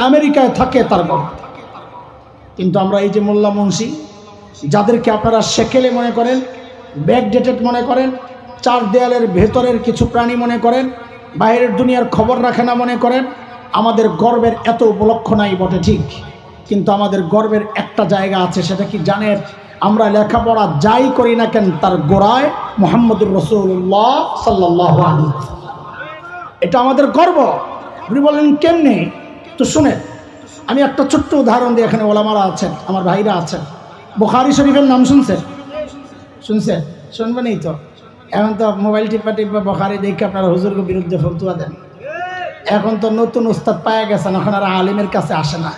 আমেরিকায় থাকে তার গর্ব। কিন্তু আমরা এই যে মোল্লা মুন্সি যাদেরকে আপনারা সেকেলে মনে করেন, ব্যাকডেটেড মনে করেন, চার দেয়ালের ভেতরের কিছু প্রাণী মনে করেন, বাইরের দুনিয়ার খবর রাখে না মনে করেন, আমাদের গর্বের এত উপলক্ষ নাই বটে ঠিক, কিন্তু আমাদের গর্বের একটা জায়গা আছে। সেটা কি জানেন? আমরা লেখাপড়া যাই করি না কেন তার গোড়ায় মুহাম্মদুর রাসূলুল্লাহ সাল্লাল্লাহু আলাইহি ওয়াসাল্লাম। এটা আমাদের গর্ব। আপনি বলেন কেমনে? তো শুনেন, আমি একটা ছোট্ট উদাহরণ দিই। এখানে ওলামারা আছেন, আমার ভাইরা আছেন। বুখারী শরীফের নাম শুনছেন? শুনছেন? শুনবেনই তো। এখন তো মোবাইল টিপা টিপা বুখারী দেখে আপনারা হুজুরকে বিরুদ্ধে ফতোয়া দেন। এখন তো নতুন উস্তাদ পাওয়া গেছেন, এখন আর আলেমের কাছে আসে না।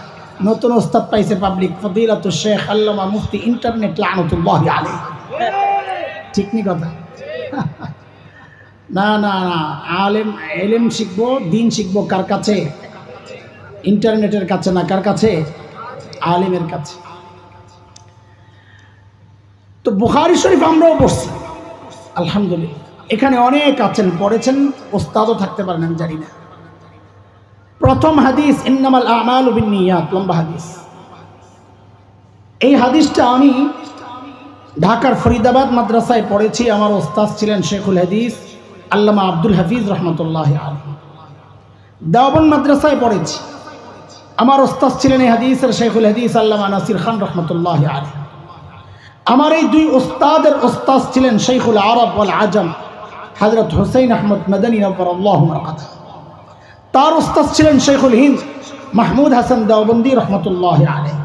নতুন উস্তাদ পাইছে পাবলিক, ফদিলাতুশ শেখ আল্লামা মুফতি ইন্টারনেট লানাতুল্লাহি আলাইহি। ঠিক নি কথা? না না না, এলেম শিখবো, দিন শিখবো কার কাছে? ইন্টারনেটের কাছে না, কার কাছে? আলেমের কাছে। তো বুখারী শরীফ আমরাও পড়ছি আলহামদুলিল্লাহ। এখানে অনেক আছেন, পড়েছেন, ওস্তাদও থাকতে পারেন, আমি জানি না। প্রথম হাদিস ইন্নামাল আমালু বিন্নিয়াত, লম্বা হাদিস। এই হাদিসটা আমি ঢাকার ফরিদাবাদ মাদ্রাসায় পড়েছি। আমার ওস্তাদ ছিলেন শেখুল হাদিস আল্লামা আব্দুল হাফিজ রহমতুল্লাহ আলাইহি। দেওবন্দ মাদ্রাসায় পড়েছি। আমার ওস্তাদ ছিলেন এই হাদিসের শেখুল হাদিস আল্লামা নাসির খান রহমতুল্লাহ আলাইহি। আমার এই দুই ওস্তাদের ওস্তাদ ছিলেন শেখুল আরব ওয়াল আজম হযরত হুসাইন আহমদ মাদানী নওয়ারাল্লাহু মারকাতাহু। তার ওস্তাদ ছিলেন শেখুল হিন্দ মাহমুদ হাসান দেওবন্দি রহমতুল্লাহ আলাইহি।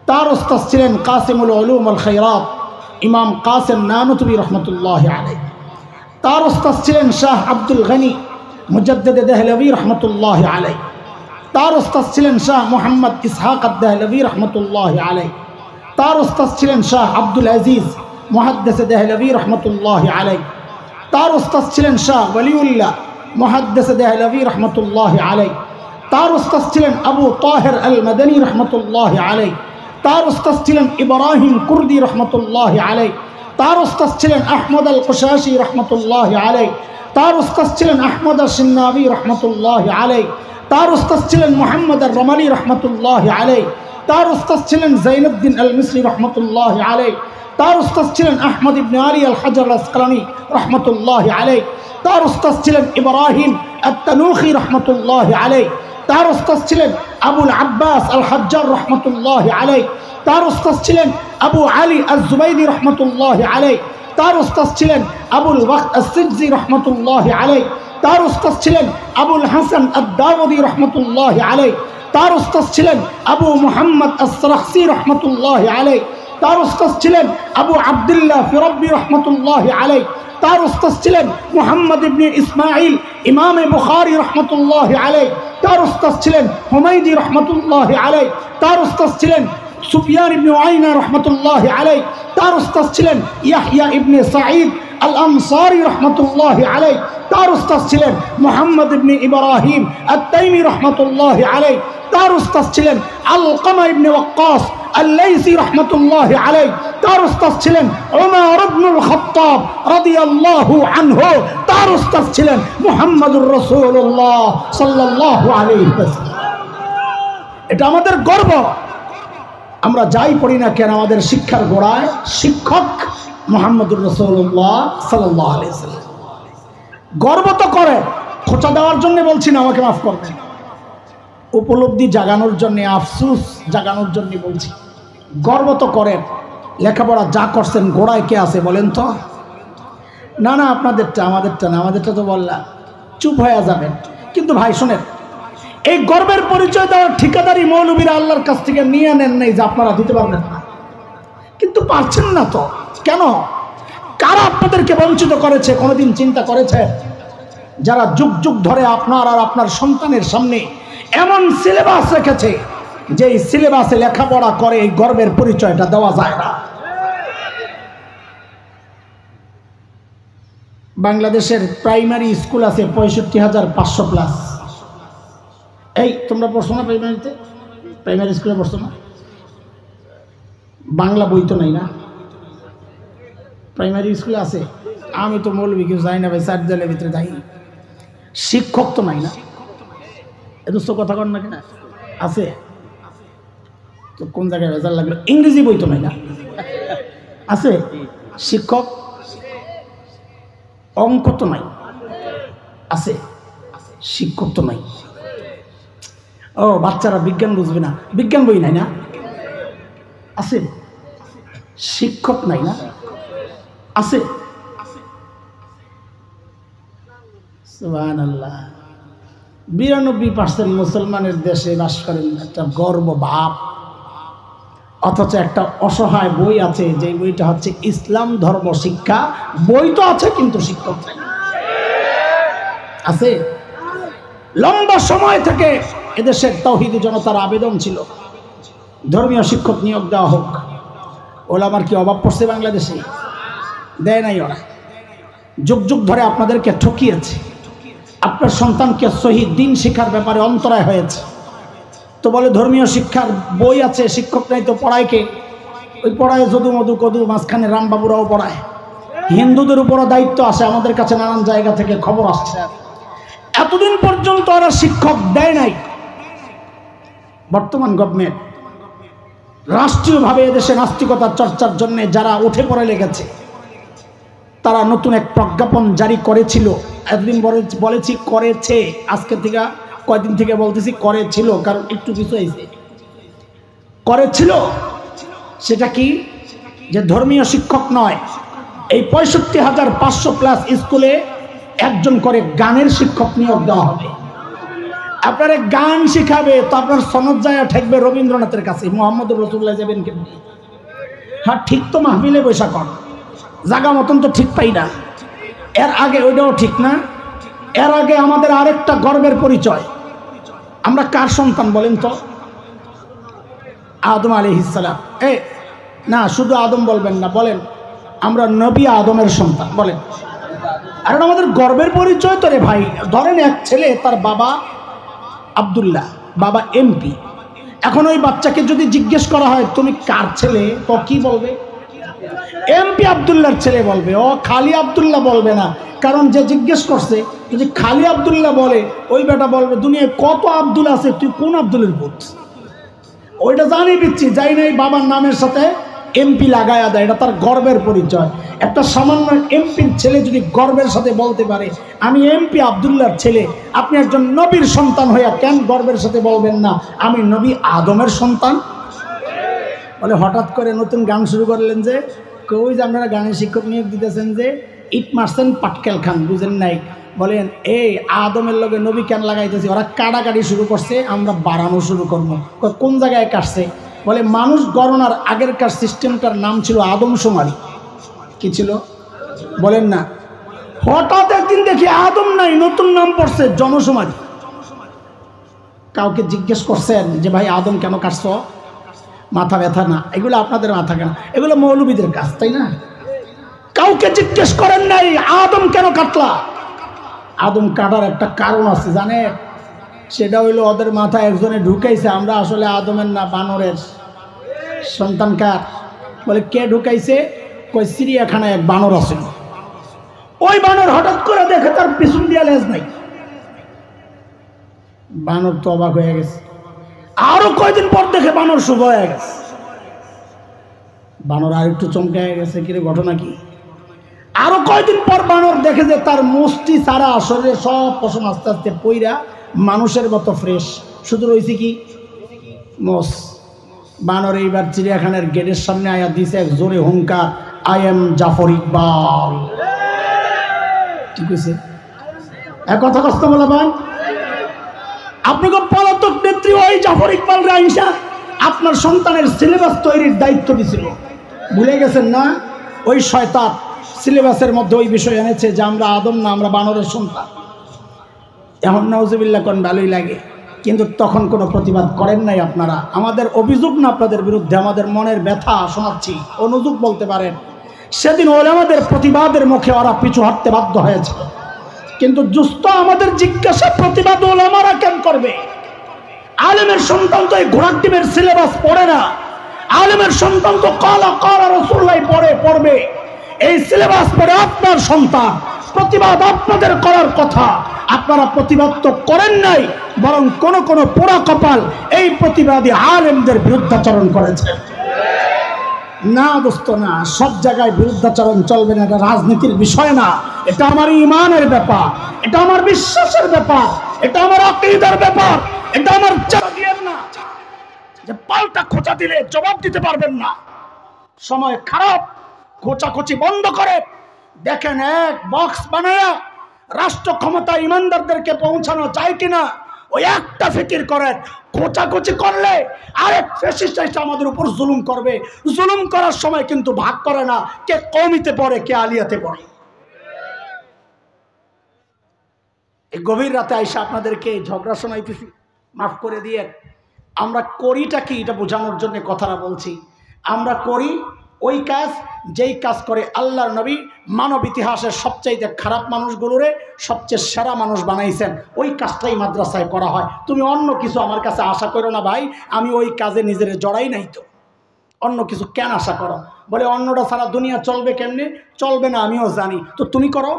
তার ওস্তাদ ছিলেন কাসিমুল উলুম ওয়াল খায়রাত ইমাম কাসিম নানুতুবি রহমতুল্লাহ আলাইহি। তার ওস্তাদ ছিলেন শাহ আব্দুল গনি মুজাদ্দিদ দেহলভী রহমতুল্লাহ আলাইহি। তার ওস্তাদ ছিলেন শাহ মুহাম্মদ ইসহাক দেহলভী রহমতুল্লাহ আলাইহি। তার ওস্তাদ ছিলেন শাহ আব্দুল আজিজ মুহাদ্দিস দেহলভী রহমতুল্লাহ আলাইহি। তার ওস্তাদ ছিলেন শাহ ওয়ালিউল্লাহ মুহাদ্দিস দেহলভী রহমতুল্লাহ আলাইহি। তার ওস্তাদ ছিলেন আবু তাহের আল মাদানী রহমতুল্লাহ আলাইহি। তার ওস্তাদ ছিলেন ইব্রাহিম কুর্দি রহমতুল্লাহ আলাইহি। তার ওস্তাদ ছিলেন আহমদ আল কুশাশি রহমতুল্লাহ আলাইহি। তার ওস্তাদ ছিলেন আহমদ আল সিন্নাবি রহমতুল্লাহ আলাইহি। তার ওস্তাদ ছিলেন মুহাম্মদ আল রমালি রহমতুল্লাহ আলাইহি। তার ওস্তাদ ছিলেন জাইনুদ্দিন আল মিসরি রহমতুল্লাহ আলাইহি। তার ওস্তাদ ছিলেন আহমদ ইবনে আলী আল হাজার আল আসকালানি রহমতুল্লাহ আলাইহি। তার ওস্তাদ ছিলেন ইব্রাহিম আত-তানুখি রহমতুল্লাহ আলাইহি। তার ওস্তাদ ছিলেন আবুল আব্বাস আল হাজ্জার রহমতুল্লাহ আলাইহি। তার ওস্তাদ ছিলেন আবু আলী আজ-জুবাইদি রহমতুল্লাহ আলাইহি। তার ওস্তাদ ছিলেন আবুল ওয়াক্ত আস-সিজজি রহমতুল্লাহ আলাইহি। তার ওস্তাদ ছিলেন আবুল হাসান আদ-দাওদি রহমতুল্লাহ আলাইহি। তার ওস্তাদ ছিলেন আবু মুহাম্মদ আস-সারাখসি রহমতুল্লাহ আলাইহি। তার ওস্তাদ ছিলেন আবু আব্দুল্লাহ ফিরাব্বি রহমতুল্লাহ আলাইহি। তার ওস্তাদ ছিলেন মুহাম্মদ ইবনে ইসমাঈল ইমামে বুখারী রহমতুল্লাহ আলাইহি। তার ওস্তাদ ছিলেন হুমায়দি রহমতুল্লাহ আলাইহি। তার ওস্তাদ ছিলেন সুফিয়ান ইবনে উয়াইনা রহমতুল্লাহ আলাইহি। তার ওস্তাদ ছিলেন ইয়াহইয়া ইবনে সাঈদ আল আনসারী রহমতুল্লাহ আলাইহি। তার ওস্তাদ ছিলেন মুহাম্মদ ইবনে ইব্রাহিম আত-তাইমি রহমতুল্লাহ আলাইহি। তার ওস্তাদ ছিলেন আলকামা ইবনে ওয়াক্কাস আল-লাইসি রহমতুল্লাহ আলাইহি। তার ওস্তাদ ছিলেন উমর ইবনুল খাত্তাব রাদিয়াল্লাহু আনহু। তার ওস্তাদ ছিলেন মুহাম্মদুর রাসূলুল্লাহ সাল্লাল্লাহু আলাইহি ওয়াসাল্লাম। এটা আমাদের গর্ব। আমরা যাই পড়ি না কেন আমাদের শিক্ষার গোড়ায় শিক্ষক মুহাম্মদুর রাসূলুল্লাহ সাল্লাল্লাহু আলাইহি ওয়াসাল্লাম। গর্ব তো করে, খোঁচা দেওয়ার জন্য বলছি না, আমাকে মাফ করবেন। উপলব্ধি জাগানোর জন্য, আফসোস জাগানোর জন্য বলছি। গর্ব তো করেন, লেখাপড়া যা করছেন গোড়ায় কে আছে বলেন তো? না না, আপনাদেরটা, আমাদেরটা না, আমাদেরটা তো বললাম, চুপ হয়ে যাবেন। কিন্তু ভাই শোনেন, এই গর্বের পরিচয় দেওয়ার ঠিকাদারি মৌলবীরা আল্লাহর কাছ থেকে নিয়ে নেন নাই যে আপনারা দিতে পারবেন না, কিন্তু পারছেন না তো কেন? কারা আপনাদেরকে বঞ্চিত করেছে কোনোদিন চিন্তা করেছে? যারা যুগ যুগ ধরে আপনার আর আপনার সন্তানের সামনে এমন সিলেবাস রেখেছে যে এই সিলেবাসে লেখাপড়া করে এই গর্বের পরিচয়টা দেওয়া যায় না। বাংলাদেশের প্রাইমারি স্কুল আছে ৬৫,৫০০ প্লাস। এই তোমরা পড়ছো না প্রাইমারিতে? প্রাইমারি স্কুলে পড়ছো না? বাংলা বই তো নাই না? প্রাইমারি স্কুলে আছে? আমি তো মৌলবি কেউ যাই না ভাই, চার দেয়ালের ভিতরে যাই। শিক্ষক তো নাই না? এ দোস্ত কথা কর না কিনা? আছে তো কোন জায়গায় ভেজাল লাগলো? ইংরেজি বই তো নাই না? আছে। শিক্ষক অঙ্ক তো নাই, আছে। শিক্ষক তো নাই। ও বাচ্চারা বিজ্ঞান বুঝবে না, বিজ্ঞান বই নাই না? আছে। শিক্ষক নাই না? আছে। সুবহানাল্লাহ। 92% মুসলমানের দেশে বাস করেন, একটা গর্ব ভাব। অথচ একটা অসহায় বই আছে, যে বইটা হচ্ছে ইসলাম ধর্ম শিক্ষা। বই তো আছে কিন্তু শিক্ষক নাই। আছে। লম্বা সময় থেকে এদেশের তাওহীদি জনতার আবেদন ছিল ধর্মীয় শিক্ষক নিয়োগ দেওয়া হোক। ওলামার কি অভাব পড়ছে বাংলাদেশে? দেয় নাই ওরা। যুগ যুগ ধরে আপনাদেরকে ঠকিয়েছে। আপনার সন্তানকে সহি দিন শিক্ষার ব্যাপারে অন্তরায় হয়েছে, তো বলে ধর্মীয় শিক্ষার বই আছে, শিক্ষক নাই, তো পড়ায় কে? ওই পড়ায় যদু মধু কদু, মাঝখানে রামবাবুরাও পড়ায়। হিন্দুদের উপরও দায়িত্ব আসে, আমাদের কাছে নানান জায়গা থেকে খবর আসছে। এতদিন পর্যন্ত ওরা শিক্ষক দেয় নাই। বর্তমান গভর্নমেন্ট রাষ্ট্রীয়ভাবে এদেশে নাস্তিকতার চর্চার জন্য যারা উঠে পড়ে লেগেছে, তারা নতুন এক প্রজ্ঞাপন জারি করেছিল। এতদিন বলেছি করেছে, আজকে থেকে কয়েকদিন থেকে বলতেছি করেছিল, কারণ একটু কিছু হয়েছে। করেছিল সেটা কি? যে ধর্মীয় শিক্ষক নয়, এই 65,500+ স্কুলে একজন করে গানের শিক্ষক নিয়োগ দেওয়া হবে। আপনারা গান শিখাবে, তো আপনার সনদ যায় ঠেকবে রবীন্দ্রনাথের কাছে, মুহাম্মদুর রাসূলুল্লাহ যাবেন কেমনি? হ্যাঁ ঠিক তো, মাহফিলে বৈশা কর, জাগা মতন তো ঠিক পাই না। এর আগে ওইটাও ঠিক না। এর আগে আমাদের আরেকটা গর্বের পরিচয়, আমরা কার সন্তান বলেন তো? আদম আলাইহিস সালাম। না, শুধু আদম বলবেন না, বলেন আমরা নবী আদমের সন্তান বলেন। আর আমাদের গর্বের পরিচয় তো রে ভাই। ধরেন এক ছেলে, তার বাবা আব্দুল্লাহ, বাবা এমপি। এখন ওই বাচ্চাকে যদি জিজ্ঞেস করা হয় তুমি কার ছেলে, তো কি বলবে? এমপি আব্দুল্লাহর ছেলে বলবে। ও খালি আব্দুল্লাহ বলবে না, কারণ যে জিজ্ঞেস করছে যদি খালি আব্দুল্লাহ বলে, ওই বেটা বলবে দুনিয়ায় কত আব্দুল আছে, তুই কোন আব্দুলের পুত? ওইটা জানি দিচ্ছি, যাই নাই বাবার নামের সাথে এমপি লাগায়া দেয়, এটা তার গর্বের পরিচয়। একটা সামান্য এমপির ছেলে যদি গর্বের সাথে বলতে পারে আমি এমপি আব্দুল্লাহর ছেলে, আপনি একজন নবীর সন্তান হইয়া কেন গর্বের সাথে বলবেন না আমি নবী আদমের সন্তান? বলে হঠাৎ করে নতুন গান শুরু করলেন যে, কই যে আপনারা গানের শিক্ষক নিয়োগ দিতেছেন যে ইট মারছেন পাটকেল খান, বুঝেন নাই? বলেন এই আদমের লগে নবী কেন লাগাইতেছি? ওরা কাটাকাটি শুরু করছে, আমরা বাড়ানো শুরু করবো। কোন জায়গায় কাটছে? বলে মানুষ গণনার আগেরকার সিস্টেমটার নাম ছিল আদমশুমারি। কি ছিল বলেন না? হঠাৎ একদিন দেখি আদম নাই, নতুন নাম পড়ছে জনশুমারি। কাউকে জিজ্ঞেস করছেন যে ভাই আদম কেন কাটছ? মাথা ব্যথা না, এগুলো আপনাদের মাথা কেন? এগুলো মৌলবীদের কাজ, তাই না? কাউকে জিজ্ঞেস করেন নাই আদম কেন কাটলা? আদম কাটার একটা কারণ আছে, জানে? সেটা হইলো ওদের মাথায় একজনে ঢুকাইছে আমরা আসলে আদমের না বানরের সন্তান। কার? বলে কে ঢুকাইছে? কই চিড়িয়াখানায় এক বানর আছে, ওই বানর হঠাৎ করে দেখে তার পিছন দিয়া লেজ নাই। বানর তো অবাক হয়ে গেছে। আরো কয়দিন পর দেখে বানর শুভ হয়ে গেছে। বানর আর একটু চমকে গেছে, কিরে ঘটনা কি? আরো কয়দিন পর বানর দেখে যে তার মুষ্টি সারা শরীরে সব পশম আস্তে আস্তে পইরা মানুষের মতো ফ্রেশ, শুধু রয়েছে কি মোস। বানর এইবার চিড়িয়াখানার গেটের সামনে আয়া দিছে এক জোরে হুঙ্কার, আই এম জাফর ইকবাল। ঠিক আছে? এক কথা কষ্ট বলবেন, আপনাকে পলাতক নেত্রী ওই জাফর ইকবাল রাইসা আপনার সন্তানের সিলেবাস তৈরির দায়িত্ব দিছিল, ভুলে গেছেন না? ওই শয়তান সিলেবাসের মধ্যে ওই বিষয় এনেছে যে আমরা আদম না, আমরা বানরের সন্তান। এখন নাউজুবিল্লাহ কোন ভালোই লাগে, কিন্তু তখন কোনো প্রতিবাদ করেন নাই আপনারা। আমাদের অভিযোগ না আপনাদের বিরুদ্ধে, আমাদের মনের ব্যথা শোনাচ্ছি, অনুযোগ বলতে পারেন। সেদিন ওলামাদের প্রতিবাদের মুখে ওরা পিছু হাঁটতে বাধ্য হয়েছে, কিন্তু জুস্ত আমাদের জিজ্ঞাসা প্রতিবাদ ওলামারা কেন করবে? আলেমের সন্তান তো এই ঘোড়ার ডিমের সিলেবাস পড়ে না। আলেমের সন্তান তো কালা কালা রাসূলুল্লাহ পড়বে। এই সিলেবাস পড়ে আপনার সন্তান প্রতিবাদ আপনাদের করার কথা, আপনারা প্রতিবাদ তো করেন নাই, বরং কোন কোন পোড়া কপাল এই প্রতিবাদী আলেমদের বিরুদ্ধাচরণ করেছে। না দোস্ত না, সব জায়গায় বিরুদ্ধাচরণ চলবে না, এটা রাজনীতির বিষয় না, এটা আমার ঈমানের ব্যাপার, এটা আমার বিশ্বাসের ব্যাপার, এটা আমার আকীদার ব্যাপার, এটা আমার চাঁদিয়ের না যে পাল্টা খোঁচা দিলে জবাব দিতে পারবেন না। সময় খারাপ, খোঁচাখুচি বন্ধ করে দেখেন এক বক্স বানায়া রাষ্ট্র ক্ষমতা ইমানদারদেরকে পৌঁছানো যায় কিনা, ওই একটা ফিকির করেন। খোঁচাখুচি করলে আরেক ফ্যাসিস্ট এসে আমাদের উপর জুলুম করবে। জুলুম করার সময় কিন্তু ভাগ করে না কে কওমিতে পড়ে কে আলিয়াতে পড়ে। এই গভীর রাতে আইসা আপনাদেরকে ঝগড়া শোনাইতেছি, মাফ করে দিয়ে। আমরা করিটা কি এটা বোঝানোর জন্য কথাটা বলছি। আমরা করি ওই কাজ যেই কাজ করে আল্লাহর নবী মানব ইতিহাসের সবচাইতে খারাপ মানুষগুলোরে সবচেয়ে সেরা মানুষ বানাইছেন, ওই কাজটাই মাদ্রাসায় করা হয়। তুমি অন্য কিছু আমার কাছে আশা করো না ভাই, আমি ওই কাজে নিজের জড়াই নাই, তো অন্য কিছু কেন আশা করো? বলে অন্যটা ছাড়া দুনিয়া চলবে কেমনে? চলবে না আমিও জানি, তো তুমি করো।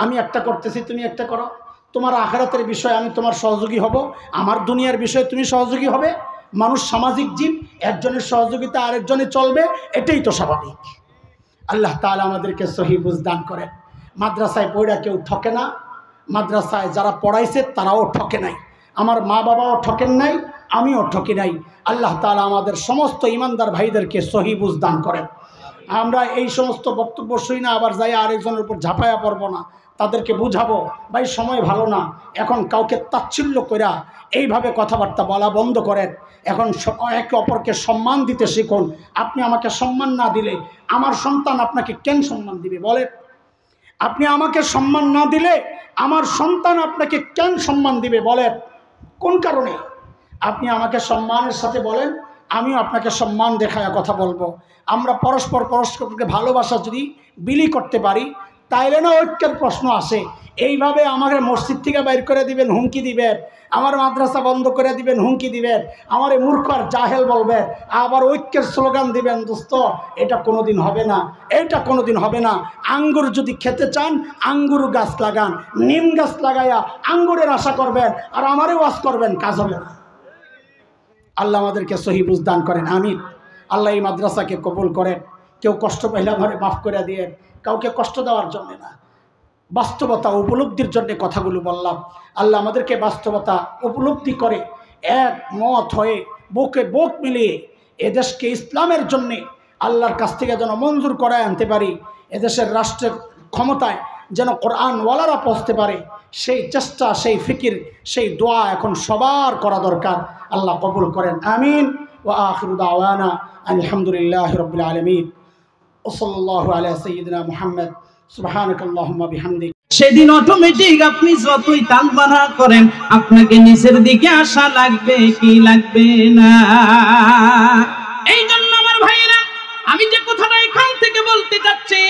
আমি একটা করতেছি, তুমি একটা করো। তোমার আখিরাতের বিষয়ে আমি তোমার সহযোগী হব, আমার দুনিয়ার বিষয়ে তুমি সহযোগী হবে। মানুষ সামাজিক জীব, একজনের সহযোগিতা আরেকজনে চলবে, এটাই তো স্বাভাবিক। আল্লাহ তাআলা আমাদেরকে সহি বুঝ দান করেন। মাদ্রাসায় পড়া কেউ ঠকে না, মাদ্রাসায় যারা পড়াইছে তারাও ঠকে নাই, আমার মা বাবাও ঠকেন নাই, আমিও ঠকি নাই। আল্লাহ তাআলা আমাদের সমস্ত ইমানদার ভাইদেরকে সহি বুঝ দান করেন। আমরা এই সমস্ত বক্তব্য শুই না আবার যাই আরেকজনের উপর ঝাঁপায়া পড়বো না, তাদেরকে বুঝাবো ভাই সময় ভালো না, এখন কাউকে তাচ্ছিল্য কইরা এইভাবে কথাবার্তা বলা বন্ধ করেন। এখন একে অপরকে সম্মান দিতে শিখুন। আপনি আমাকে সম্মান না দিলে আমার সন্তান আপনাকে কেন সম্মান দিবে বলে? আপনি আমাকে সম্মান না দিলে আমার সন্তান আপনাকে কেন সম্মান দিবে বলেন? কোন কারণে? আপনি আমাকে সম্মানের সাথে বলেন, আমিও আপনাকে সম্মান দেখায় কথা বলবো। আমরা পরস্পরকে ভালোবাসা যদি বিলি করতে পারি তাইলে না ঐক্যের প্রশ্ন আসে। এইভাবে আমাকে মসজিদ থেকে বাইর করে দিবেন, হুমকি দিবেন, আমার মাদ্রাসা বন্ধ করে দিবেন, হুমকি দিবেন, আমার এই মূর্খ আর জাহেল বলবেন, আবার ঐক্যের স্লোগান দিবেন, দোস্ত এটা কোনোদিন হবে না, এটা কোনোদিন হবে না। আঙ্গুর যদি খেতে চান আঙ্গুর গাছ লাগান, নিম গাছ লাগাইয়া আঙ্গুরের আশা করবেন আর আমারে ওয়াজ করবেন, কাজ হবে না। আল্লাহ আমাদেরকে সহি বুঝ দান করেন, আমিন। আল্লাহ এই মাদ্রাসাকে কবুল করেন। কেউ কষ্ট পাইলে আমারে মাফ করে দিয়ে, কাউকে কষ্ট দেওয়ার জন্য না, বাস্তবতা উপলব্ধির জন্য কথাগুলো বললাম। আল্লাহ আমাদেরকে বাস্তবতা উপলব্ধি করে এক মত হয়ে বুকে বুক মিলিয়ে এদেশকে ইসলামের জন্যে আল্লাহর কাছ থেকে যেন মঞ্জুর করায় আনতে পারি, এদেশের রাষ্ট্রের ক্ষমতায় যেন কোরআনওয়ালারা পৌঁছতে পারে, সেই চেষ্টা, সেই ফিকির, সেই দোয়া এখন সবার করা দরকার। আল্লাহ কবুল করেন, আমিন। ওয়া আখিরু দাওয়ানা আলহামদুলিল্লাহি রাব্বিল আলামিন। ওয়াসাল্লাল্লাহু আলা সাইয়্যিদিনা মুহাম্মদ সুবহানাকাল্লাহুম্মা বিহামদিক। সেদিন অটোমেটিক আপনি যতই তালবানা করেন আপনাকে নিচের দিকে আসা লাগবে কি লাগবে না? এই জন্য আমার ভাইয়েরা, আমি যে কথাটা এখান থেকে বলতে যাচ্ছি,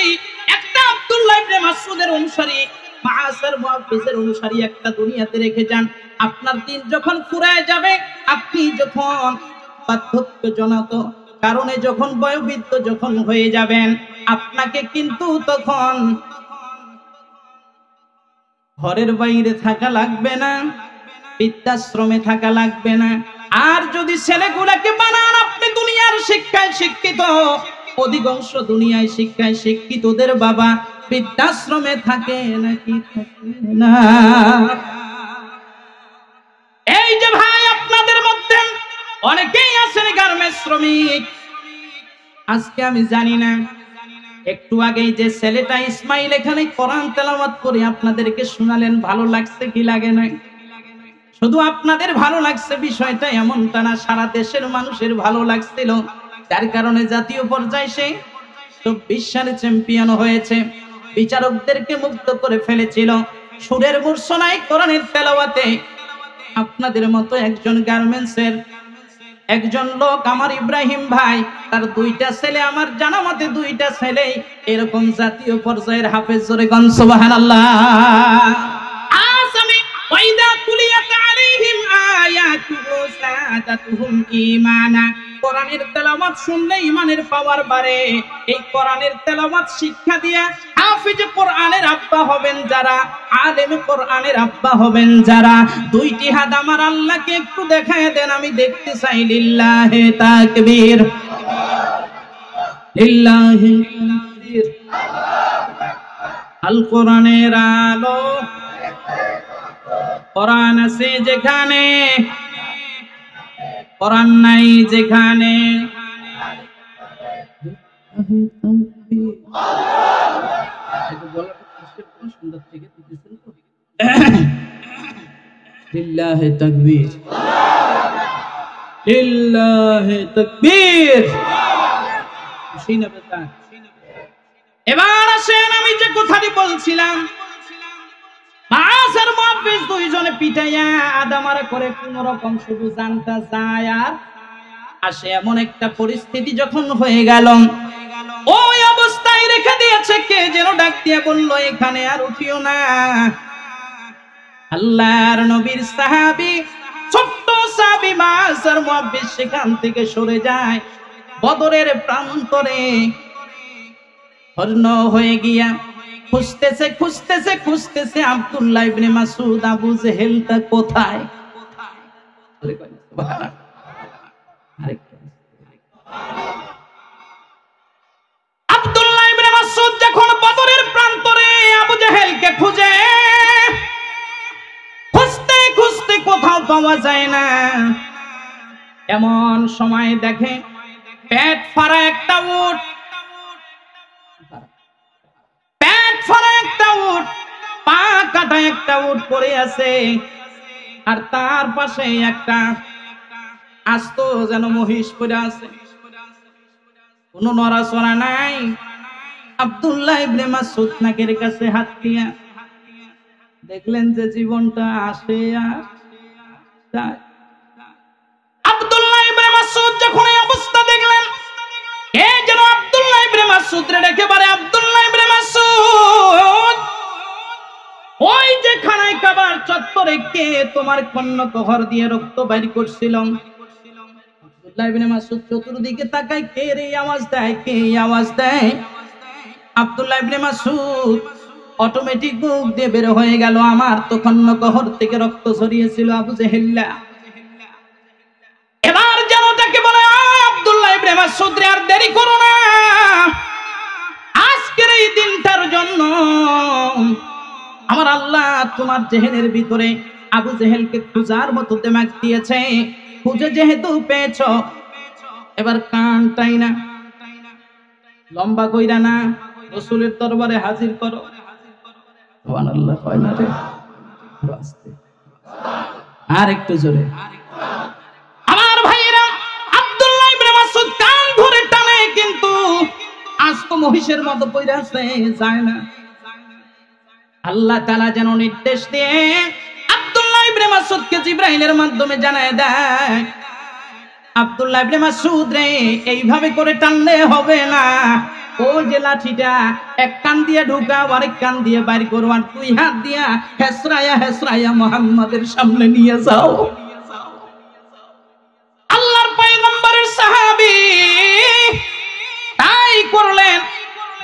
একটা আব্দুল্লাহ ইবনে মাসউদের অনুসারী, মাআসার মুহাফিজের অনুসারী একটা দুনিয়াতে রেখে যান। আপনার দিন যখন ফুরায় যাবে, আপনি যখন বার্ধক্যজনিত কারণে যখন বয়োবৃদ্ধ যখন হয়ে যাবেন, আপনাকে কিন্তু তখন ঘরের বাইরে থাকা লাগবে না, বৃদ্ধাশ্রমে থাকা লাগবে না। আর যদি ছেলেগুলাকে বানান আপনি দুনিয়ার শিক্ষায় শিক্ষিত, অধিকাংশ দুনিয়ায় শিক্ষায় শিক্ষিতদের বাবা বৃদ্ধাশ্রমে থাকে নাকি থাকে না? এই যে ভাই আপনাদের মধ্যে অনেকেই আছেন গার্মেন্টস শ্রমিক। আজকে আমি জানি না, একটু আগেই যে ছেলেটা ইসমাইল এখানে কোরআন তেলাওয়াত করে আপনাদেরকে শোনালেন, ভালো লাগছে কি লাগে না? শুধু আপনাদের ভালো লাগছে বিষয়টা এমনটা না, সারা দেশের মানুষের ভালো লাগছিল, যার কারণে জাতীয় পর্যায়ে সে 24 সালে চ্যাম্পিয়ন হয়েছে, বিচারকদেরকে মুগ্ধ করে ফেলেছিল সুরের মূর্ছনায় কোরআনের তেলাওয়াতে। আপনাদের মতো একজন গার্মেন্টসের একজন লোক, আমার ইব্রাহিম ভাই, তার 2টা ছেলে, আমার জানা মতে 2টা ছেলে এরকম জাতীয় পর্যায়ের হাফেজ। জোরে গান সুবহানাল্লাহ। আজ আমি ওয়াইদা কুলিয়াত আলাইহিম আয়াতুহু সাদাতুহুম ঈমানা, কোরআনের তেলাওয়াত শুনলে ঈমানের পাওয়ার বাড়ে। এই কোরআনের তেলাওয়াত শিক্ষা দিয়া হাফিজ কোরআনের আব্বা হবেন যারা, আলেম কোরআনের আব্বা হবেন যারা, দুইটি হাত আমার আল্লাহকে একটু দেখায় দেন, আমি দেখতে চাই। লিল্লাহি তাকবীর, লিল্লাহি তাকবীর। আল কোরআনের আলো, কোরআন আছে যেখানে, কোরআন নাই যেখানে। লিল্লাহি তাকবীর, লিল্লাহি তাকবীর। এবার আসেন, আমি যে কথাটি বলছিলাম, মাঝের মুহাদ্দিস দুইজনে পিটাইয়া আদামারা করে কোন রকম শুধু জানতা যায় আর আসে। এমন একটা পরিস্থিতি যখন হয়ে গেল, ওই অবস্থায় রেখে দিয়েছে। কে যেন ডাক দিয়ে বলল, এখানে আর উঠিও না। আল্লাহর নবীর সাহাবী, ছোট্ট সাহাবী মাঝের মুহাদ্দিস সেখান থেকে সরে যায়। বদরের প্রান্তরে হর্ন হয়ে গিয়া খুঁজতেছে খুঁজতেছে খুঁজতেছে আব্দুল্লাহ ইবনে মাসউদ, আবু জেহেলটা কোথায়? আব্দুল্লাহ ইবনে মাসউদ যখন বদরের প্রান্তরে আবু জেহেলকে খুঁজে, খুঁজতে খুঁজতে কোথাও পাওয়া যায় না। এমন সময় দেখে পেট ফাড়া একটা উট, পা কাটা একটা উট পড়ে আছে, আর তার পাশে একটা আস্ত যেন মহিষ পড়ে আছে, কোনো নড়াচড়া নাই। আব্দুল্লাহ ইবনে মাসউদ নাকের কাছে হাত দিয়া দেখলেন যে জীবনটা আসে আর যায়। আব্দুল্লাহ ইবনে মাসউদ যখন এই অবস্থা দেখলেন, এই যেন আব্দুল্লাহ ইবনে মাসউদ রে ডেকে বলে, আব্দুল্লাহ ইবনে মাসউদ, ওই যে খানায় কাবার চত্বরে কে তোমার কর্ণকহর দিয়ে রক্ত বাইর করছিল? আব্দুল্লাহ ইবনে মাসউদ চতুর্দিকে তাকায়, কে রে আওয়াজ দেয়, কে আওয়াজ দেয়? আব্দুল্লাহ ইবনে মাসউদ অটোমেটিক বুক দিয়ে বের হয়ে গেল, আমার তো কর্ণকহর থেকে রক্ত ঝরিয়েছিল আবু জেহেল্লা। এবার যেন তাকে বলে, আব্দুল্লাহ ইবনে মাসউদ রে, আর দেরি করো না, আজকের এই দিনটার জন্য আমার আল্লাহ তোমার জেহেনের ভিতরে আবু জেহেলকে খোঁজার মতো দিমাগ দিয়েছে। খুঁজে যেহেতু পেয়েছ, এবার কানটাই না, লম্বা কইরা না, রাসূলের দরবারে হাজির করো। সুবহানাল্লাহ, কয় না রে, আস্তে আর একটু জোরে। আমার ভাইরা, আব্দুল্লাহ ইবনে মাসউদ কান ধরে টানে, কিন্তু আস্ত মহিষের মতো পড়ে আছে, যায় না। আল্লাহ তাআলা যেন নির্দেশ দিয়ে আব্দুল্লাহ ইবনে মাসউদকে জিবরাইলের মাধ্যমে জানায় দেয়, আব্দুল্লাহ ইবনে মাসউদ রে, এইভাবে করে টানলে হবে না, ওই যে লাঠিটা এক কান দিয়ে ঢুকাও, আরেক কান দিয়ে বাইর করো, আর দুই হাত দিয়া হেসরায়া হেসরায়া মুহাম্মাদের সামনে নিয়ে যাও। আল্লাহর পয়গম্বরের সাহাবী তাই করলেন,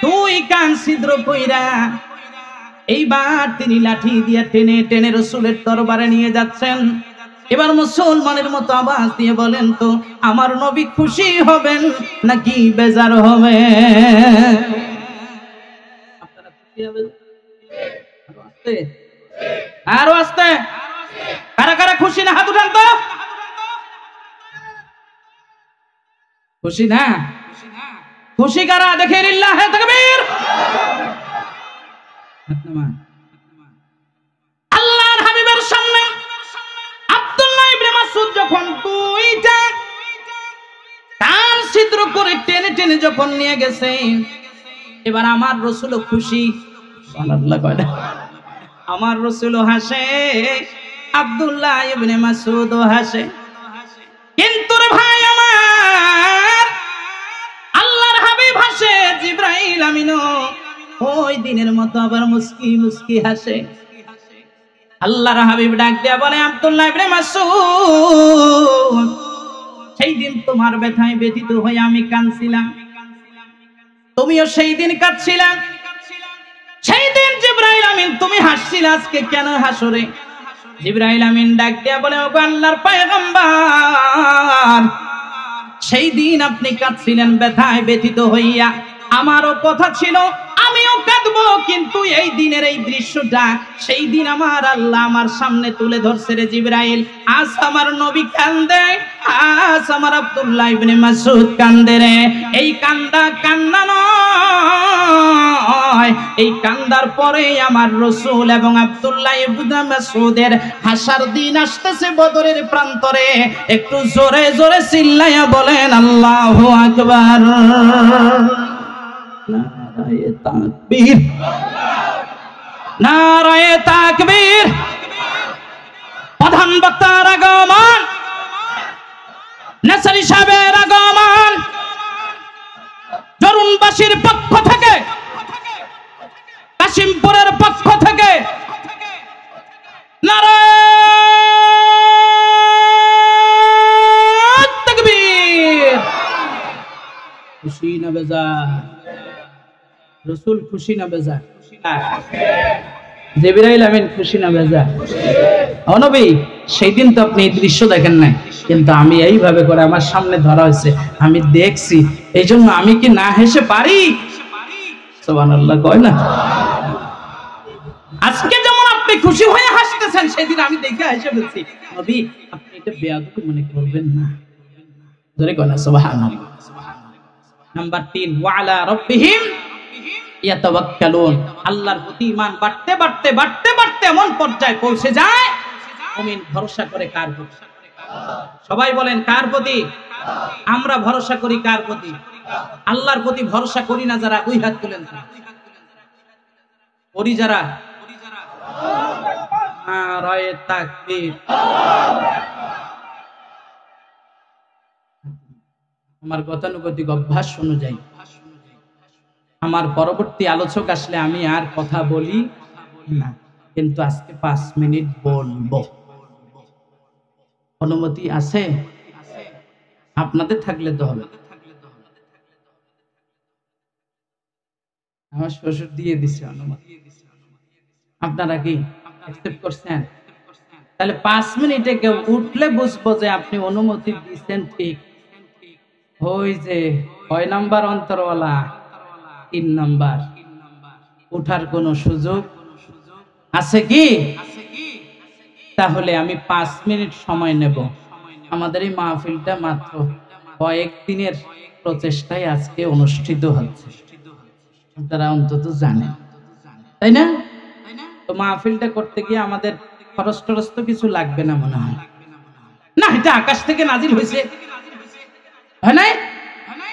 দুই কান ছিদ্র কইরা এইবার তিনি লাঠি দিয়ে টেনে টেনে রাসূলের দরবারে নিয়ে যাচ্ছেন। এবার মুসলমানের মতো আওয়াজ দিয়ে বলেন তো, আমার নবী খুশি হবেন নাকি বেজার হবে? আপনারা খুশি হবেন? আরো আস্তে, কারা কারা খুশি না হাত উঠান তো। খুশি না? খুশি কারা দেখে? লিল্লাহি তাকবীর। আল্লাহর হাবিবের সামনে আব্দুল্লাহ ইবনে মাসউদ যখন দুইটা কান ছিদ্র করে টেনে টেনে যখন নিয়ে গেছে, এবার আমার রাসূল খুশি। সুবহানাল্লাহ, কয় না? আমার রাসূল হাসে, আব্দুল্লাহ ইবনে মাসউদ হাসে। কিন্তু রে ভাই আমার, আল্লাহর হাবিব হাসে, জিবরাইল আমিনও ওই দিনের মতো আবার মুস্কি মুস্কি হাসে। আল্লাহর হাবিব ডাক দিয়া বলে, আব্দুল্লাহ ইবনে মাসউদ, সেই দিন দিন তোমার ব্যথায় ব্যথিত হয়ে আমি কাঁদছিলাম, তুমিও সেই দিন কাঁদছিলা। সেই দিন জিবরাইল আমিন তুমি হাসছিলে, আজকে কেন হাসো রে? জিবরাইল আমিন ডাক দিয়া বলে, ওগো আল্লাহর পয়গম্বর, সেই দিন আপনি কাঁদছিলেন ব্যথায় ব্যথিত হইয়া, আমারও কথা ছিল আমিও কাঁদবো, কিন্তু এই দিনের এই দৃশ্যটা সেই দিন আমার আল্লাহ আমার সামনে তুলে ধরছে রে জিবরাইল। আজ আমার নবী কান্দে, আজ আমার আব্দুল্লাহ ইবনে মাসউদ কান্দে রে। এই কান্দা কান্না নয়, এই কান্দার পরে আমার রাসূল এবং আব্দুল্লাহ ইবনে মাসউদের হাসার দিন আসতেছে বদরের প্রান্তরে। একটু জোরে জোরে চিল্লাইয়া বলেন আল্লাহু আকবার। নারায়ে তাকবীর, নারায়ে তাকবীর। প্রধান বক্তার আগমন, নাসারি সাহেবের আগমন, জরুনবাসীর পক্ষ থেকে, কাশিমপুরের পক্ষ থেকে নারায়ে তাকবীর। খুশি না বেজার? রাসূল খুশি না বেজার? জিবরাইল আমিন খুশি না বেজার? ও নবী, সেই দিন তো আপনি এই দৃশ্য দেখেন নাই, কিন্তু আমি এইভাবে করে আমার সামনে ধরা হয়েছে, আমি দেখছি, এই জন্য আমি কি না হেসে পারি? সুবহানাল্লাহ কয় না? আজকে যেমন আপনি খুশি হয়ে হাসতেছেন, সেদিন আমি দেখে হেসে ফেলছি। নবী, আপনি এটা বেয়াদবি মনে করবেন না, জোরে কয় না সুবহানাল্লাহ। নাম্বার 3, ওয়া আলা রাব্বিহিম ইয়াতাওয়াক্কালুন। আল্লাহর প্রতি ঈমান বাড়তে বাড়তে বাড়তে বাড়তে এমন পর্যায়ে পৌঁছে যায়, মুমিন ভরসা করে কার প্রতি? সবাই বলেন কার প্রতি? আমরা ভরসা করি কার প্রতি? আল্লাহর প্রতি ভরসা করি না যারা, দুই হাত তুলেন। করি যারা? নারায়ে তাকবীর। আমার গতানুগতিক অভ্যাস অনুযায়ী আমার পরবর্তী আলোচক আসলে আমি আর কথা বলি না, কিন্তু আজকে 5 মিনিট বলবো। অনুমতি আছে? আপনাদের থাকলে তো হবে। আমার শ্বশুর দিয়ে দিছে অনুমতি, আপনারা কি অ্যাকসেপ্ট করছেন? তাহলে 5 মিনিটে কেউ উঠলে বুঝবো যে আপনি অনুমতি দিচ্ছেন ঠিক। ওই যে 6 নাম্বার অন্তরওয়ালা, 3 নাম্বার, উঠার কোন সুযোগ আছে কি? তাহলে আমি 5 মিনিট সময় নেব। আমাদের এই মাহফিলটা মাত্র কয়েকদিনের প্রচেষ্টায় আজকে অনুষ্ঠিত হচ্ছে, আপনারা অন্তত জানেন, তাই না? তো মাহফিলটা করতে গিয়ে আমাদের খরচ টরচ তো কিছু লাগবে না মনে হয় না, এটা আকাশ থেকে নাজিল হয়েছে,